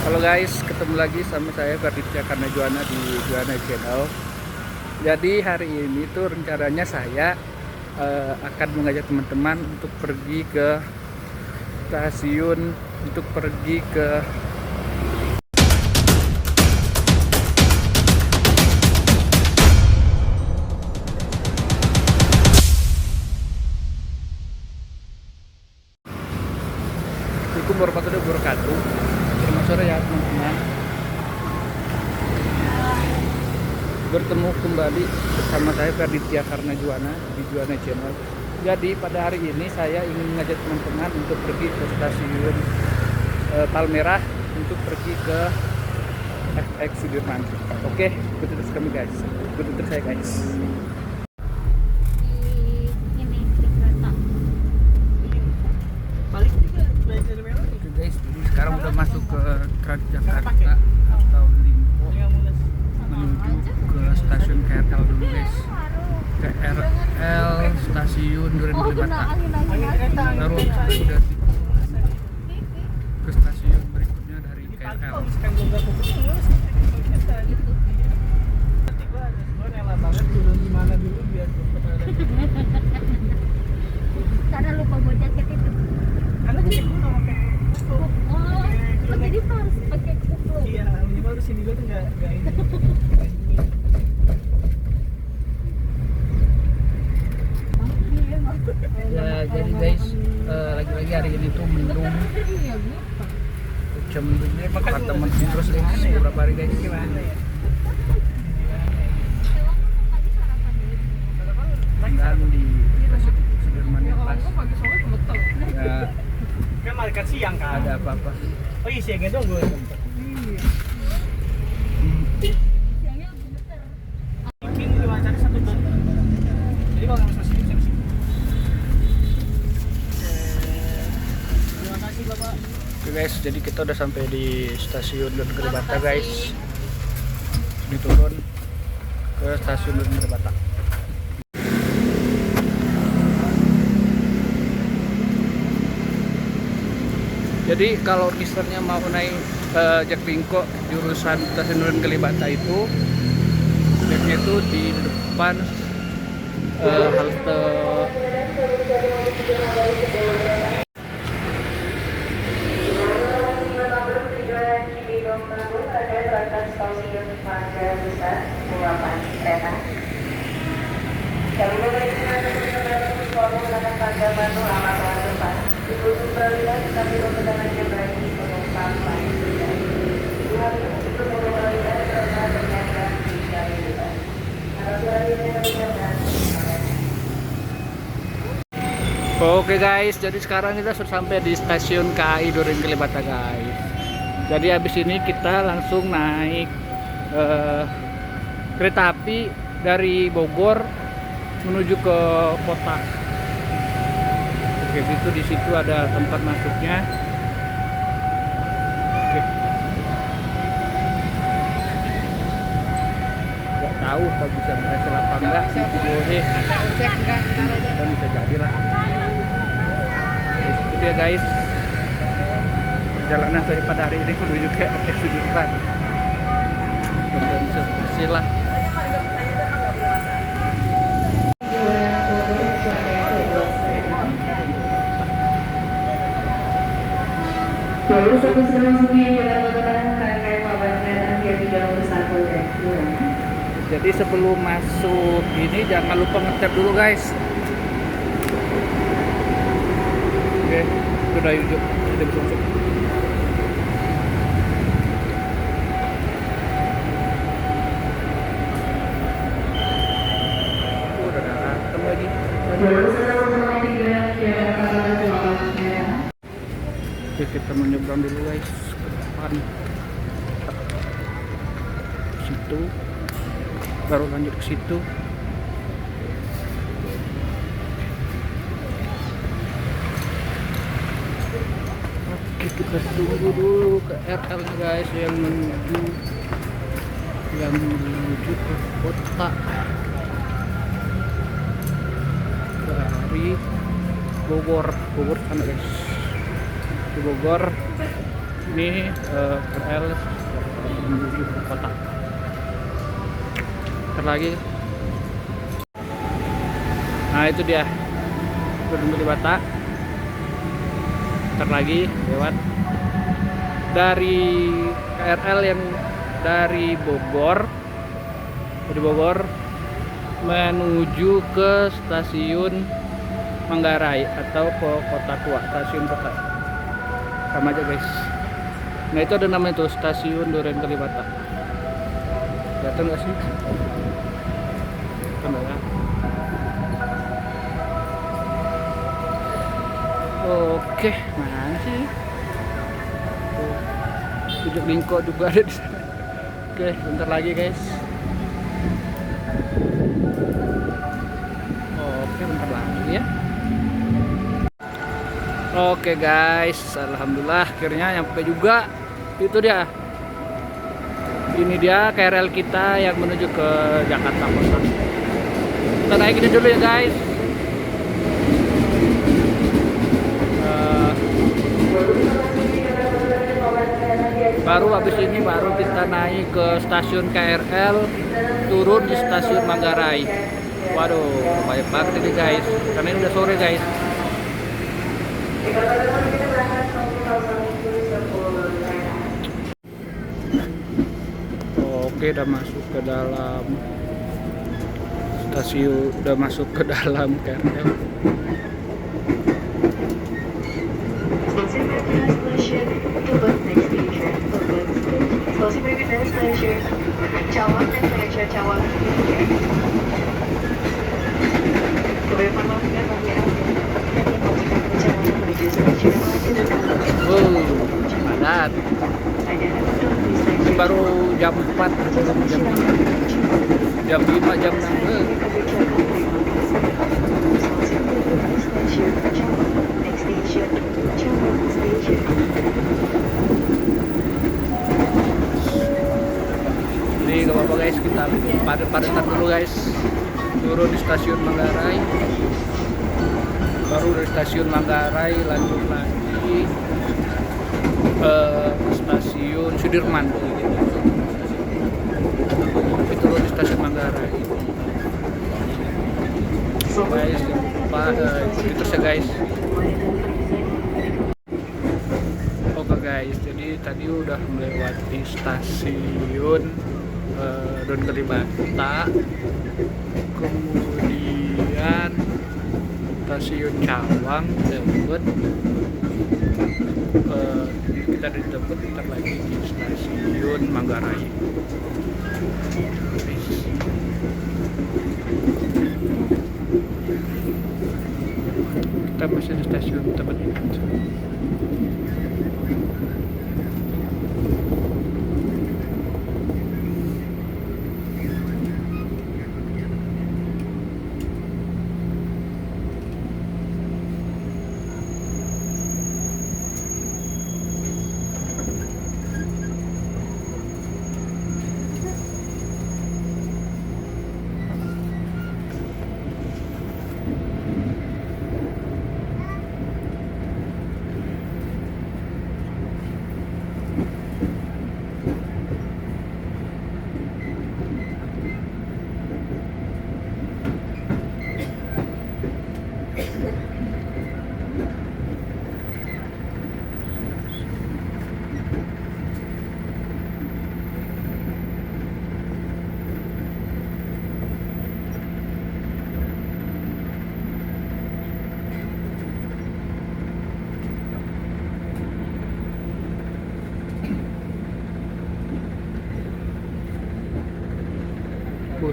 Halo guys, ketemu lagi sama saya Ferditya Karna Juwana di Juwana Channel. Jadi hari ini tuh rencananya saya akan mengajak teman-teman untuk pergi ke stasiun, untuk pergi ke Assalamualaikum warahmatullahi wabarakatuh. Selamat sore ya teman-teman. Bertemu kembali bersama saya Ferditya Karna Juwana di Juwana Channel. Jadi pada hari ini saya ingin mengajak teman-teman untuk pergi ke stasiun Palmerah untuk pergi ke FX Sudirman. Oke, ikuti terus kami guys. Ikuti terus saya guys. Oke guys, jadi sekarang udah masuk ke Transjakarta atau Limpo menuju ke stasiun KRL dulu guys. KRL stasiun Duren Kalibata. Baru udah ke stasiun berikutnya dari KRL. Karena lupa bawa jaket itu. Karena jaket gue nggak pakai kupluk. Oh, jadi harus pakai kupluk. Iya, minimal di sini gue tuh nggak ini. Ya jadi guys, lagi-lagi hari ini tuh mendung. Jam mendungnya teman terus guys, beberapa hari guys. Dan di stasiun Sudirman yang pas. Ya, Kan makan siang kan. ada apa-apa. Oh iya siangnya dong gue. Mungkin diwawancara satu ton. Jadi kalau nggak masuk sini. Terima kasih Bapak. Oke guys, jadi kita udah sampai di stasiun Duren Kalibata guys. Ini turun ke stasiun Duren Kalibata. Jadi kalau misalnya mau naik Jaklingko jurusan stasiun Duren Kalibata itu gate-nya itu di depan halte Oke guys, jadi sekarang kita sudah sampai di stasiun KAI Duren Kalibata guys. Jadi habis ini kita langsung naik kereta api dari Bogor menuju ke kota. Oke, itu di situ ada tempat masuknya. Oke. Nggak tahu kalau bisa berhasil apa enggak di videonya. Dan bisa jadi lah. Itu dia guys, perjalanan saya pada hari ini menuju ke FX Sudirman. Semoga bisa berhasil lah. Jadi sebelum masuk ini jangan lupa ngecek dulu guys. Oke, sudah yuk, sudah bisa masuk. Udah datang lagi. Oke, kita menyeberang dulu guys ke depan. Situ, baru lanjut ke situ. Oke, kita tunggu dulu ke RL guys yang menuju ke kota dari Bogor sana guys. Di Bogor Ini KRL menuju ke kota. Ntar lagi. Nah itu dia Gedung Kalibata. Ntar lagi lewat dari KRL yang dari Bogor menuju ke stasiun Manggarai atau ke Kota Tua, stasiun kota. Sama aja guys. Nah itu ada namanya tuh stasiun Duren Kalibata. Kelihatan nggak sih? Kelihatan nggak ya? Oke, mana sih? Tujuh Lingko juga ada di sana. Oke, bentar lagi guys. Oke, bentar lagi ya. Oke guys, alhamdulillah akhirnya nyampe juga. Itu dia. Ini dia KRL kita yang menuju ke Jakarta Kota. Kita naikin dulu ya guys. Baru habis ini baru kita naik ke stasiun KRL, turun di stasiun Manggarai. Waduh, banyak banget ini guys, karena ini udah sore guys. Oke, udah masuk ke dalam stasiun, udah masuk ke dalam KRL. Padat. Ini baru jam 4, jam 5, jam 6. Jadi gak apa-apa guys, kita padat-padatan dulu guys. Turun di stasiun Manggarai. Baru dari stasiun Manggarai lanjut lagi stasiun Sudirman. Tapi turun di stasiun Manggarai. Guys, jangan lupa ikuti terus ya guys. Oke guys, jadi tadi udah melewati stasiun Duren Kalibata, kemudian stasiun Cawang, Tebet. Kita di Tebet, ntar lagi di stasiun Manggarai. Kita masih di stasiun Tebet.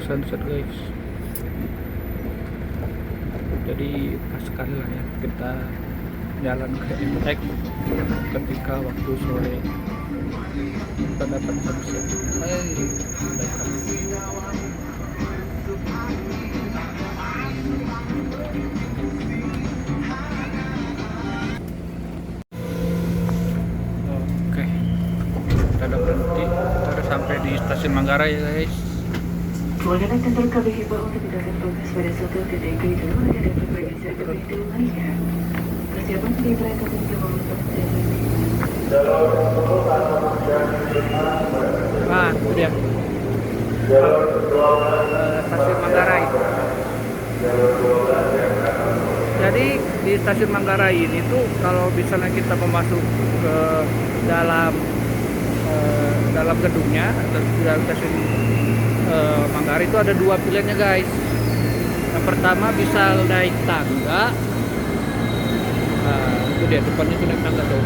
Sunset guys, jadi pas sekali lah ya kita jalan ke MTEK ketika waktu sore kita dapat sunset. Oke, kita udah berhenti, kita udah sampai di stasiun Manggarai ya guys. Menggunakan kantor kami himbau untuk tindakan tugas pada suatu titik itu agar dapat bergeser ke pintu lainnya. Persiapan sedia berangkat dari Jakarta. Nah, itu dia. Stasiun Manggarai. Jadi di stasiun Manggarai ini tuh kalau misalnya kita mau masuk ke dalam gedungnya atau di dalam stasiun Manggarai itu ada dua pilihannya guys. Yang pertama bisa naik tangga. Nah, itu dia depannya itu naik tangga tuh.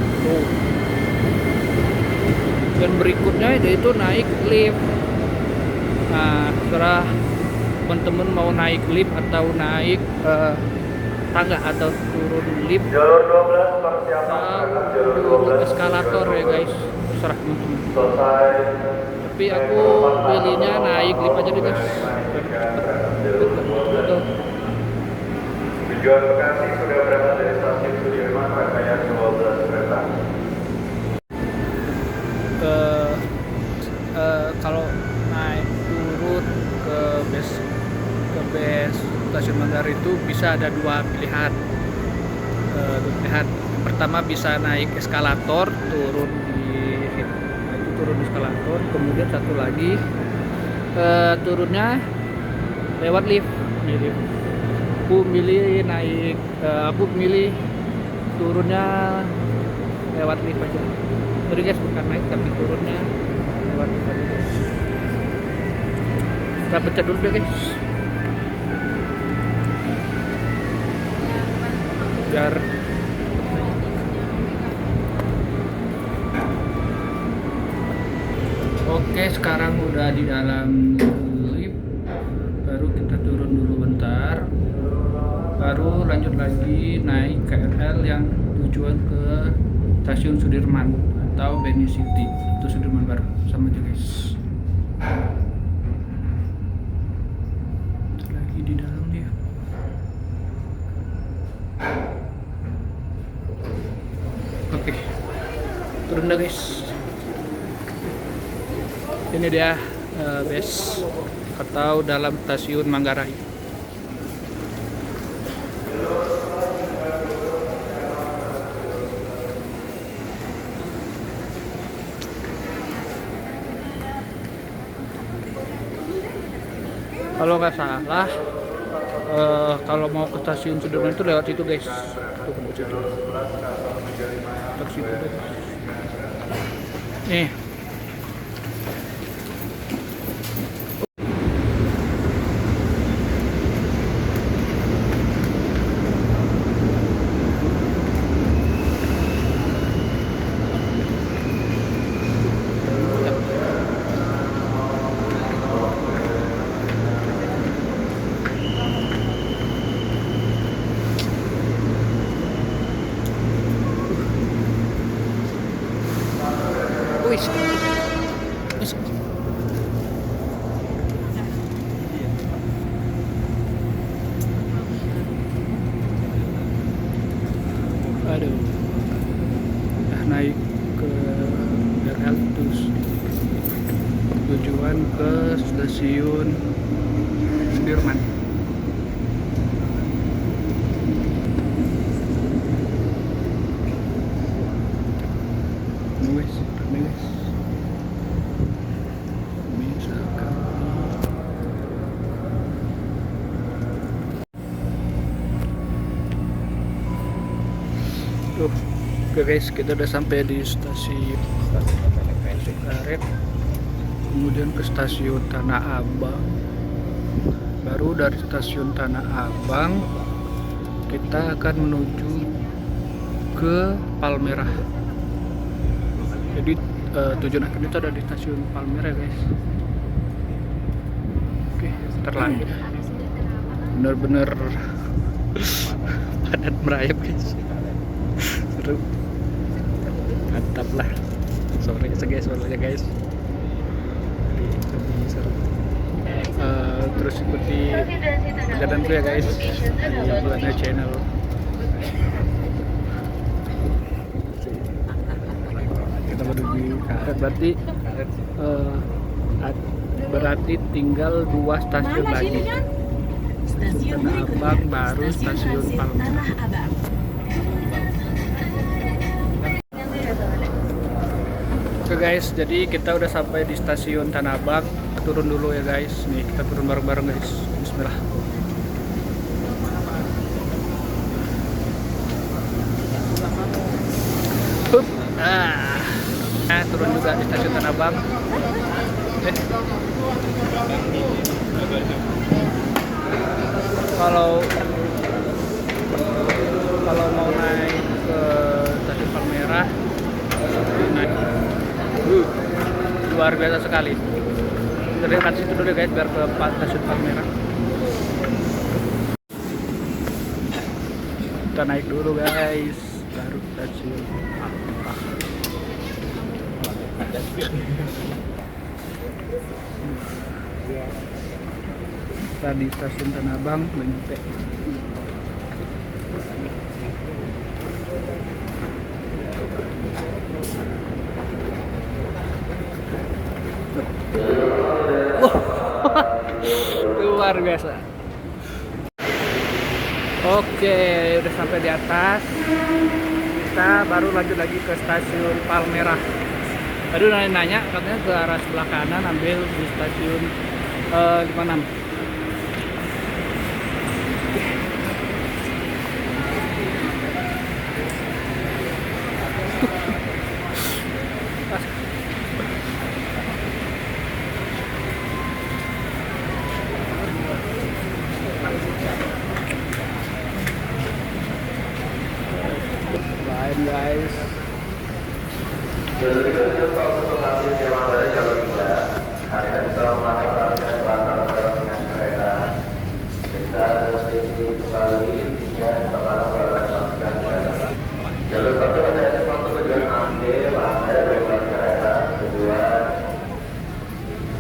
Dan berikutnya yaitu naik lift. Nah, setelah teman-teman mau naik lift atau naik tangga atau turun lift Jalur 12 persiapan atau jalur turun 12 eskalator ya guys, terserah teman-teman. selesai. Tapi aku pilihnya naik lift aja deh guys. Tuh. Tujuan Bekasi sudah berangkat dari stasiun Sudirman, rangkaian 12 kereta. Kalau naik turun ke base stasiun Manggarai itu bisa ada dua pilihan. Yang pertama bisa naik eskalator turun di eskalator, kemudian satu lagi turunnya lewat lift. Jadi aku milih turunnya lewat lift aja. Sorry guys, bukan naik tapi turunnya lewat lift aja guys. Kita baca dulu deh guys, biar oke. Sekarang udah di dalam lift, baru kita turun dulu bentar, baru lanjut lagi naik KRL yang tujuan ke stasiun Sudirman atau Beni City atau Sudirman Baru, sama aja guys. Lagi di dalam dia. Oke, turun dah guys. Ini dia base atau dalam stasiun Manggarai. Kalau nggak salah, kalau mau ke stasiun Sudirman itu lewat situ guys. Tuh, lewat situ deh. Nih. Wis. Aduh. Udah naik ke KRL terus tujuan ke stasiun Sudirman. Tuh, oke guys, kita udah sampai di stasiun Karet, kemudian ke stasiun Tanah Abang. Baru dari stasiun Tanah Abang kita akan menuju ke Palmerah. Jadi tujuan akhir itu ada di stasiun Palmerah guys. Oke, terlagi bener-bener padat merayap guys. Seru, mantap lah. Sore aja guys. Lebih seru. Terus ikuti perjalanan ya guys di Buana Channel. Kita menuju Karet, berarti tinggal 2 stasiun lagi. Stasiun Tanah Abang baru stasiun Palmerah. Oke guys, jadi kita udah sampai di stasiun Tanah Abang. Turun dulu ya guys. Nih kita turun bareng-bareng guys. Bismillah. Hup. Nah, turun juga di stasiun Tanah Abang. Kalau mau naik ke stasiun Palmerah, naik luar biasa sekali. Kita lihat situ dulu guys biar ke stasiun Palmerah. Kita naik dulu guys, baru stasiun Palmerah. Tadi stasiun Tanah Abang nyampe. Luar biasa. Oke, udah sampai di atas. Kita baru lanjut lagi ke stasiun Palmerah. Tadi udah nanya, katanya ke arah sebelah kanan ambil di stasiun 56. Lain guys.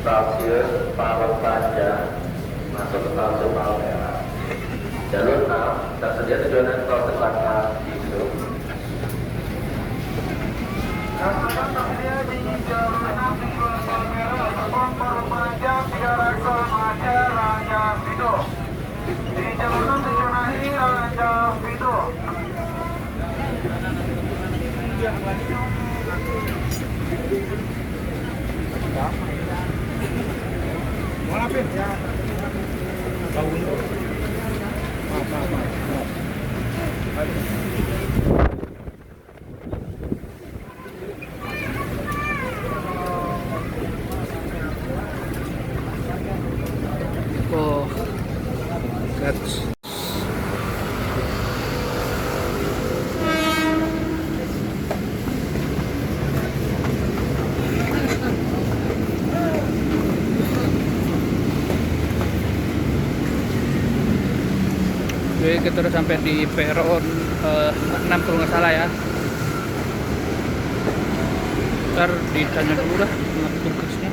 Stasiun Palung Panjang masuk ke stasiun Palmerah. Jalur 6 tersedia tujuan tol Jakarta itu. Oh, that's Oke, kita udah sampai di peron 6 kalau nggak salah ya. Ntar ditanya dulu dah sama tugasnya.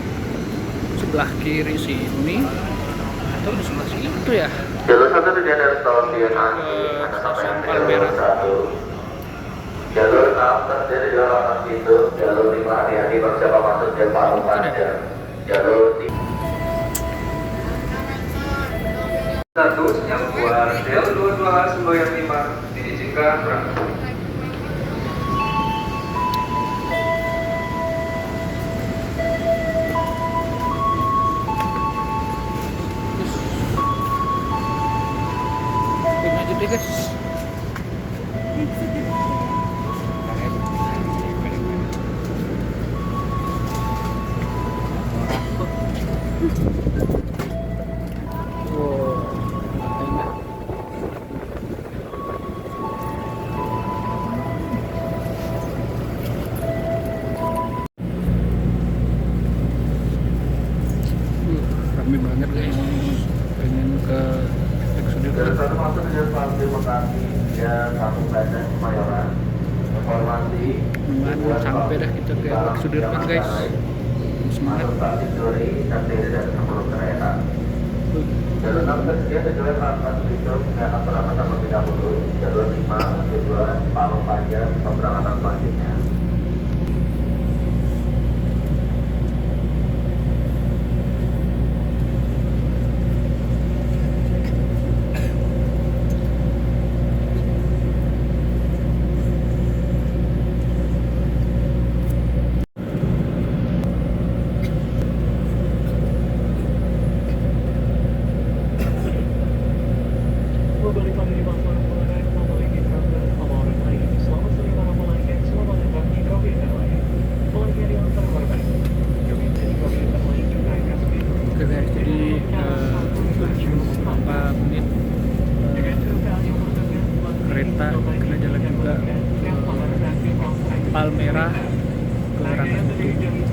Sebelah kiri sini atau di sebelah situ ya? Jalur 1 tujuan dari stasiun Anji sampai Palmerah. Jalur 6 tersedia di jalan itu. Jalur 5 hati-hati persiapan masuk dan Palung Panjang. Jalur 1 yang keluar Del 22 semboyan 5 diizinkan berangkat. Ini aja deh guys. Rame banget guys, pengen ke Jalur 1 masuk ke stasiun Bekasi dan Palung Panjang Kemayoran. Informasi Cuman sampai dah kita ke Sudirman guys. Semangat. masuk stasiun Duri terdiri dari 10 kereta. Jalur 6 tersedia tujuan Rangkas Bitung dengan keberangkatan terlebih dahulu. Jalur 5 tujuan Palung Panjang pemberangkatan selanjutnya. Oke guys, jadi beberapa menit kereta kena jalan juga Palmera ke Rangkasbitung,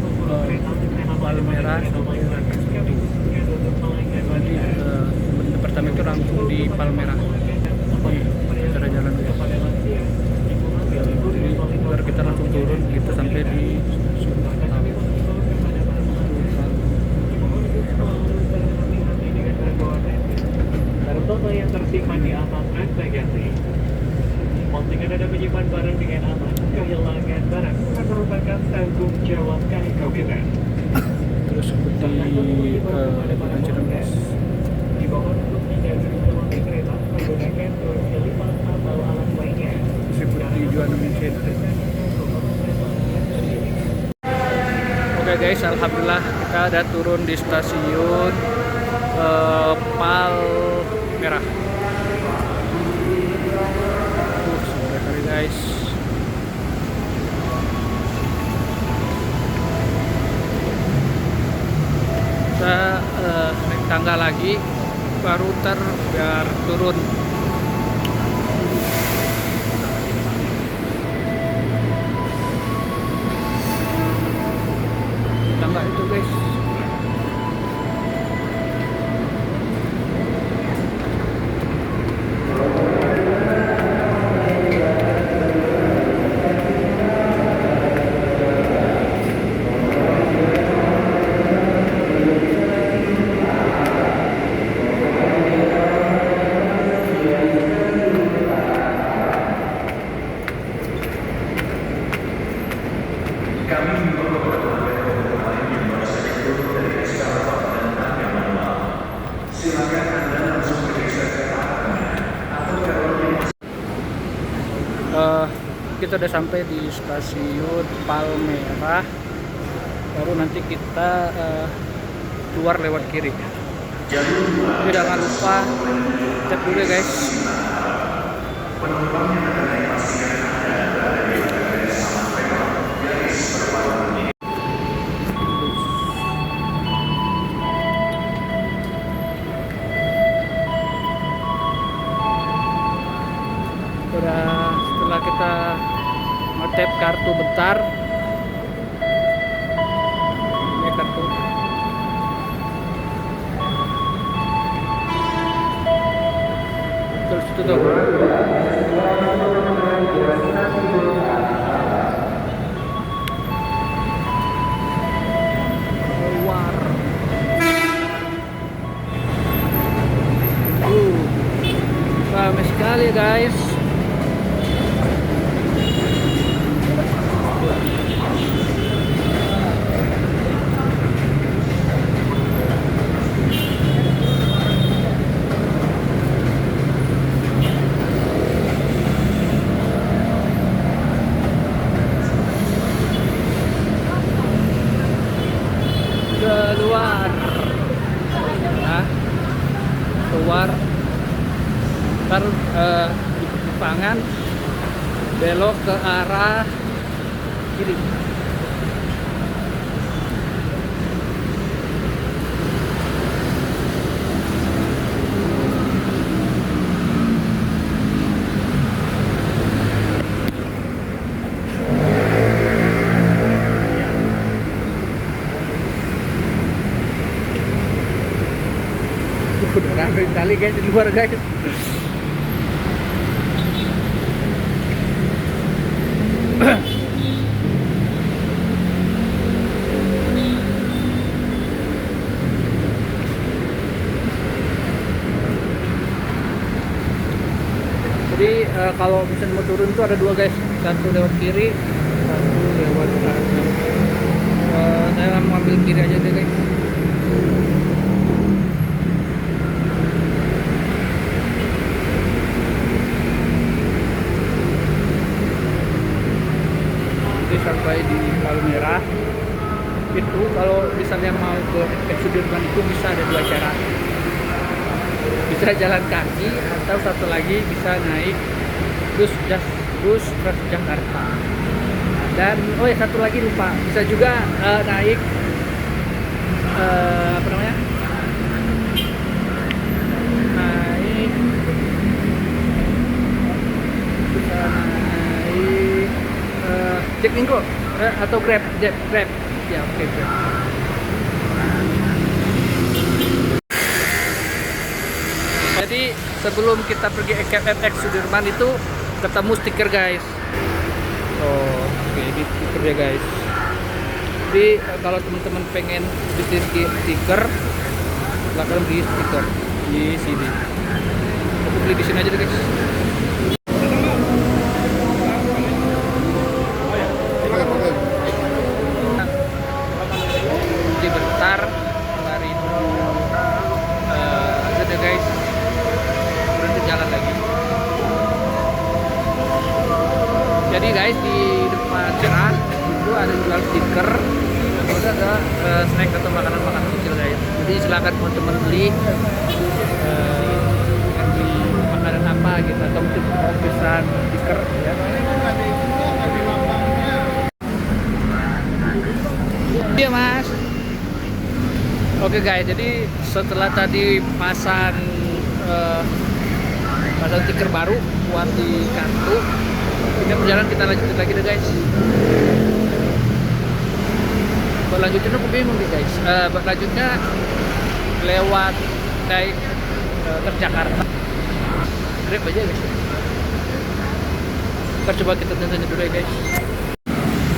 Palmera sampai Rangkasbitung. Jadi tempat pertama itu langsung di Palmera, di cara jalan guys. Jadi baru kita langsung turun, kita sampai di Terutama yang tersimpan di atas rak bagasi. Postingan ada menyimpan barang dengan aman, kehilangan barang bukan merupakan tanggung jawab kaum. terus seperti Badan Cirebon. Dimohon untuk tidak menggunakan kereta menggunakan kursi lipat atau alat lainnya. Seperti Juana Mencet. Oke guys, alhamdulillah kita udah turun di stasiun Palmerah. Sore hari guys. Kita naik tangga lagi, baru biar turun. Tangga itu guys. Kita udah sampai di stasiun Palmerah, baru nanti kita keluar lewat kiri. Jadi jangan lupa cek dulu ya guys. Setelah kita nge-tap kartu bentar, ini kartu. Terus itu tuh. Keluar. Ramai sekali ya guys. Keluar ntar di Petumpangan belok ke arah kiri. Udah ramai kali guys di luar guys. Jadi kalau misalnya mau turun tuh ada dua guys, satu lewat kiri, satu lewat kanan. Saya mau ambil kiri aja deh guys. Sampai di Palmera itu kalau misalnya mau ke Sudirman itu bisa ada dua cara, bisa jalan kaki atau satu lagi bisa naik bus Transjakarta. Dan oh ya satu lagi lupa, bisa juga naik apa namanya kita naik Jack Minggo atau Grab, Grab. Ya, oke, Grab. Jadi sebelum kita pergi FX Sudirman itu ketemu stiker guys. Oh, oke, ini stikernya guys. Jadi kalau teman-teman pengen bikin stiker, silakan beli stiker di sini. Aku beli di sini aja deh guys. Jadi bentar, kemarin ada guys, berhenti jalan lagi. Jadi guys di depan cerah itu ada jual stiker, terus ada snack atau makanan-makanan kecil guys. Jadi silakan teman-teman beli makanan apa gitu atau mungkin mau pesan stiker ya. Iya mas. Oke guys, jadi setelah tadi pasang stiker baru buat di kartu, kita perjalanan kita lanjutin lagi deh guys. Berlanjutnya aku bingung nih guys. Berlanjutnya lewat naik Transjakarta. Grab aja guys. Ntar coba kita tanya dulu ya guys.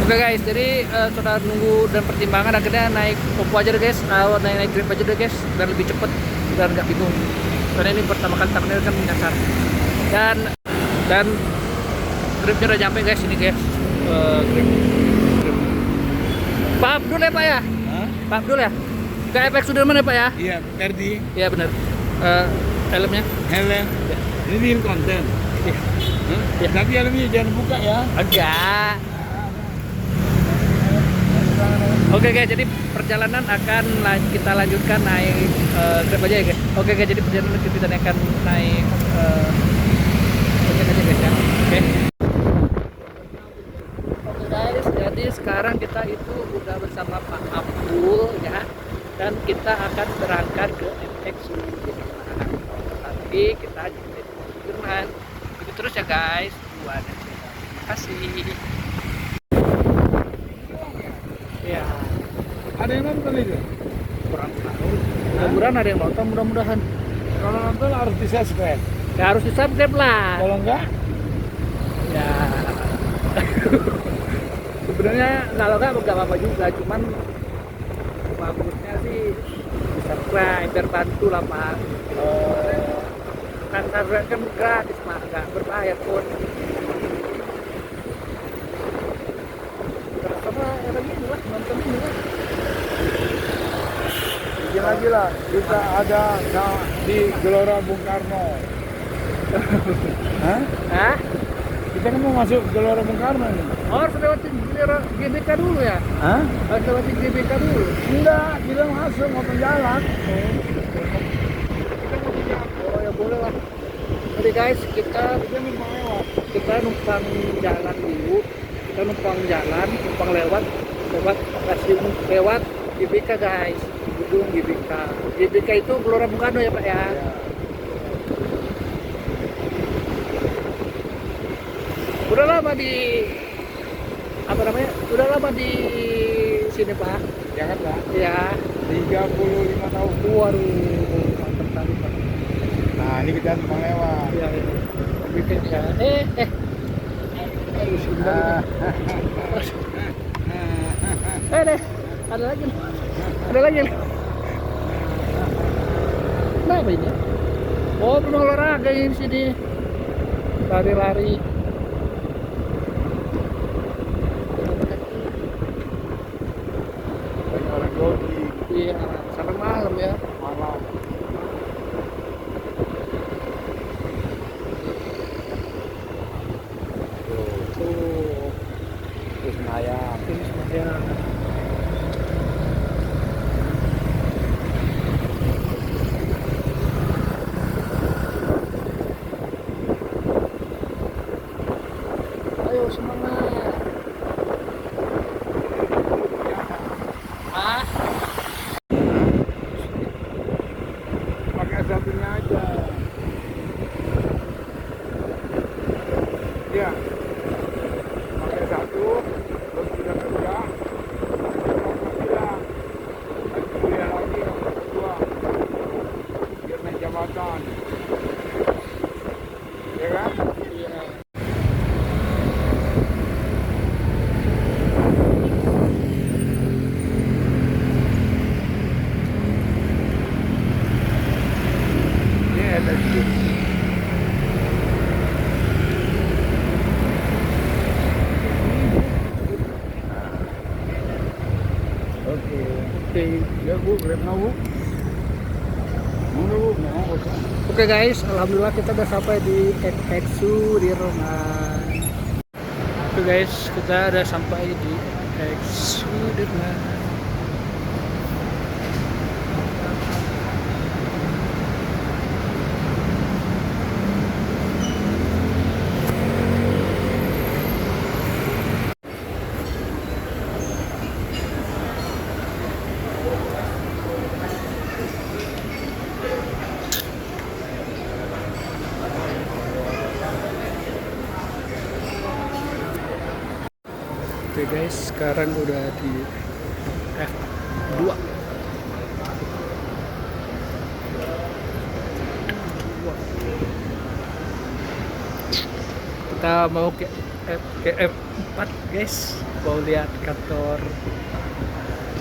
Oke guys, jadi setelah nunggu dan pertimbangan akhirnya naik Oppo aja deh guys. Naik Grab aja deh guys, biar lebih cepet, biar nggak bingung. Karena ini pertama kali takutnya kan menyasar. Dan Grabnya udah nyampe guys ini guys. Grab. Pak Abdul ya Pak ya? Hah? Pak Abdul ya? Ke FX Sudirman ya Pak ya? Iya, Ferdi. Iya benar. Helmnya? Helm. Ini bikin konten. Iya. Hah? Iya. Tapi helmnya jangan buka ya. Enggak. Oke guys, jadi perjalanan akan kita lanjutkan naik Grab aja ya guys. Oke guys, jadi perjalanan kita akan naik ojek aja guys ya. Oke. Oke guys, jadi sekarang kita itu udah bersama Pak Abdul ya, dan kita akan berangkat ke FX Sudirman. Tapi kita juga di Sudirman. Begitu terus ya guys. Terima kasih. Ya, Ada yang nonton itu? kurang tahu. Mudah-mudahan ada yang nonton, mudah-mudahan. Kalau nonton harus di subscribe. Ya harus di subscribe lah. Kalau enggak, Ya. Sebenarnya kalau nggak apa-apa juga, cuman bagusnya sih di subscribe biar bantu lah Pak. Kan subscribe kan gratis Pak, nggak berbayar pun. Sama yang ini lah, nonton ini lah. bikin lagi lah. Kita ada di Gelora Bung Karno. Hah? Hah? Kita kan mau masuk Gelora Bung Karno nih. Oh, harus lewatin GBK dulu ya? Hah? Harus lewatin GBK dulu. Enggak, kita masuk mau jalan. Oh ya boleh lah. Jadi guys, kita numpang jalan dulu. Kita numpang jalan, numpang lewat stasiun, lewat GBK guys, gedung GBK. GBK itu Gelora Bung Karno ya Pak ya? Udah lama di apa namanya? Udah lama di sini Pak. Jakarta. Ya. 35 tahun. Waduh, mantap sekali Pak. Nah, ini kita numpang lewat. Ya, ya. GBK ya. Aduh, sebentar. Deh, ada lagi nih. Ada lagi nih. Kenapa ini? Oh, rumah olahraga ini di sini. Lari-lari. Banyak orang jogging. Iya, sampai malam ya. Malam. Tuh, Terus Senayan. ini semuanya. Ayo semangat. Ah, Pakai satunya aja. Ya. Oke, ya Bu, grab now Bu. Oke guys, alhamdulillah kita udah sampai di FX Sudirman. Oke guys, kita udah sampai di FX Sudirman. Oke guys, sekarang udah di F2. Kita mau ke F4 guys. Mau lihat kantor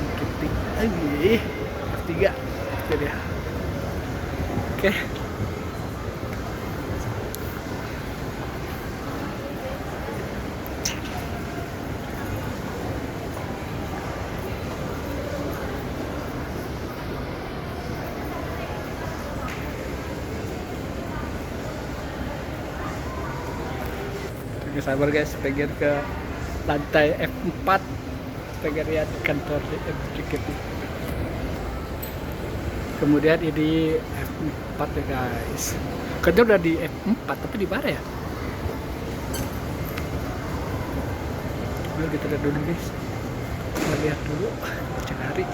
marketing lagi. F3 itu dia. Oke. Oke, sabar guys, pengen ke lantai F4, pengen lihat kantor JKT. Kemudian ini F4 ya guys. Kerja udah di F4 tapi di mana ya? Yuk kita lihat dulu guys. Kita lihat dulu, cari.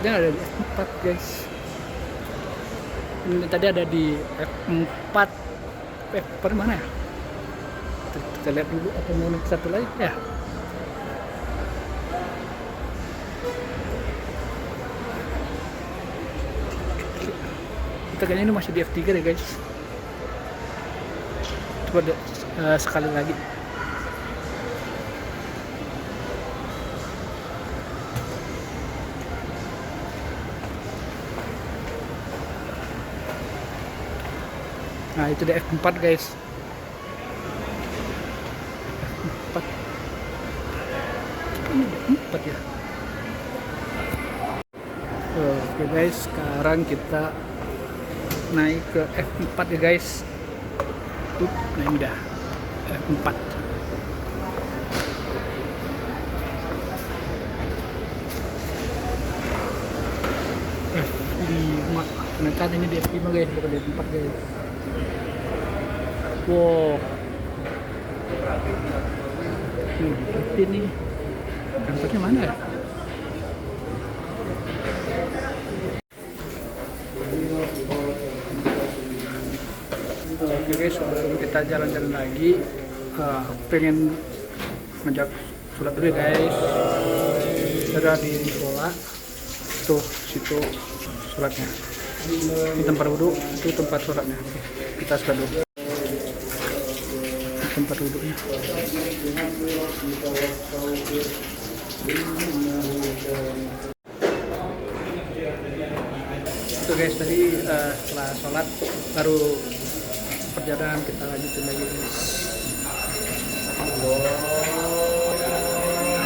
Dia ada di F4 guys. Ini tadi ada di F4. F4 mana ya? Kita lihat dulu apa mau naik satu lagi ya. Kita kayaknya ini masih di F3 deh guys. Coba sekali lagi. Nah itu di F4 guys. F4. Ini di F4 ya. Oke guys, sekarang kita naik ke F4 ya guys. Nah ini udah F4. F5. Ternyata ini di F5 guys, bukan di F4 guys. Wow, ini tempatnya mana ya? Oke guys, sebelum kita jalan-jalan lagi, pengen ngajak sholat dulu guys. Sudah di sekolah, tuh situ sholatnya. Di tempat wudhu itu tempat sholatnya. Kita sholat dulu. Tempat duduknya. Itu guys, tadi setelah sholat baru perjalanan kita lanjutin lagi guys.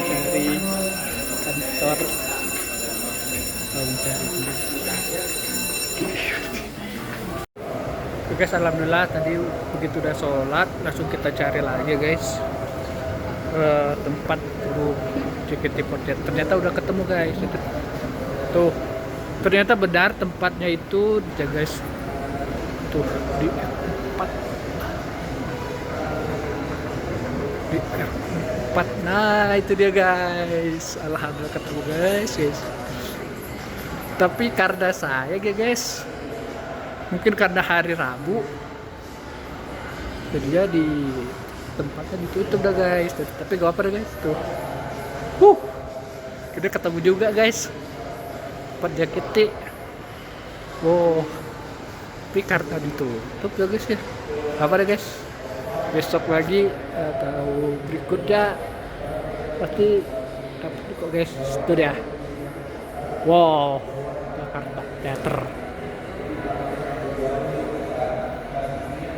Dari kantor guys, alhamdulillah tadi begitu udah sholat langsung kita cari lagi guys tempat guru JKT48. Ternyata udah ketemu guys. Tuh ternyata benar tempatnya itu ya guys, tuh di F4, di F4. Nah itu dia guys, alhamdulillah ketemu guys. Tapi karena saya guys, mungkin karena hari Rabu jadi di tempatnya ditutup dah guys. Tapi gak apa-apa guys, tuh kita ketemu juga guys tempat JKT. Wow, tapi karena ditutup ya guys ya, apa deh guys, besok lagi atau berikutnya pasti dapat kok guys. Itu dia, wow, Jakarta Teater.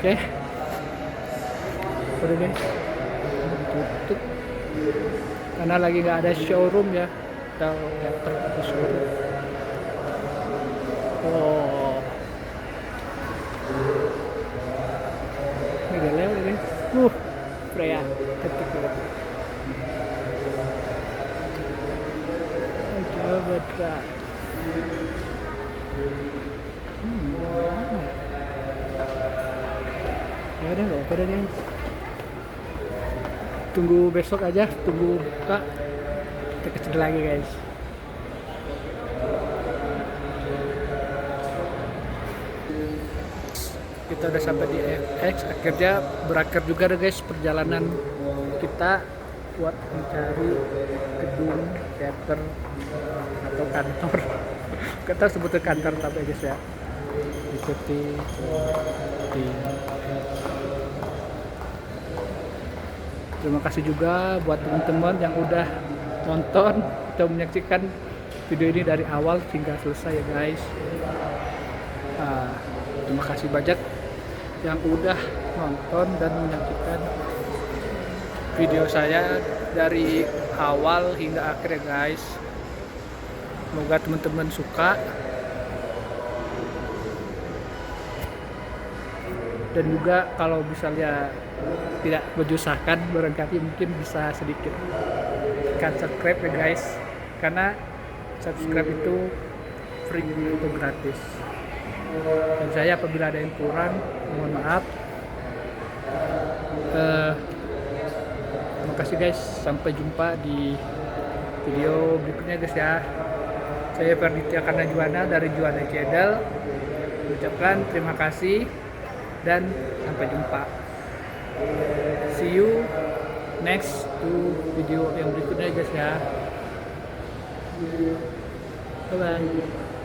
Oke. Udah guys, tutup karena lagi nggak ada showroom ya, atau teater atau showroom. Oh, ini udah lewat guys. Freya ketik banget. Coba try. Ya udah nggak apa-apa deh. Tunggu besok aja, tunggu buka, kita kesini lagi guys. Kita udah sampai di FX, akhirnya berakhir juga deh guys perjalanan kita buat mencari gedung teater atau kantor. Kita sebutnya kantor tapi guys ya, ikuti di. Terima kasih juga buat teman-teman yang udah nonton atau menyaksikan video ini dari awal hingga selesai ya guys. Terima kasih banyak yang udah nonton dan menyaksikan video saya dari awal hingga akhir ya guys. Semoga teman-teman suka. Dan juga kalau misalnya tidak menyusahkan, barangkali mungkin bisa sedikit tekan subscribe ya guys, karena subscribe itu free atau gratis. Dan saya apabila ada yang kurang, mohon maaf. Terima kasih guys, sampai jumpa di video berikutnya guys ya. Saya Ferditya Karna Juwana dari Juwana Channel. Ucapkan terima kasih dan sampai jumpa. See you next to video yang berikutnya guys ya. Bye bye.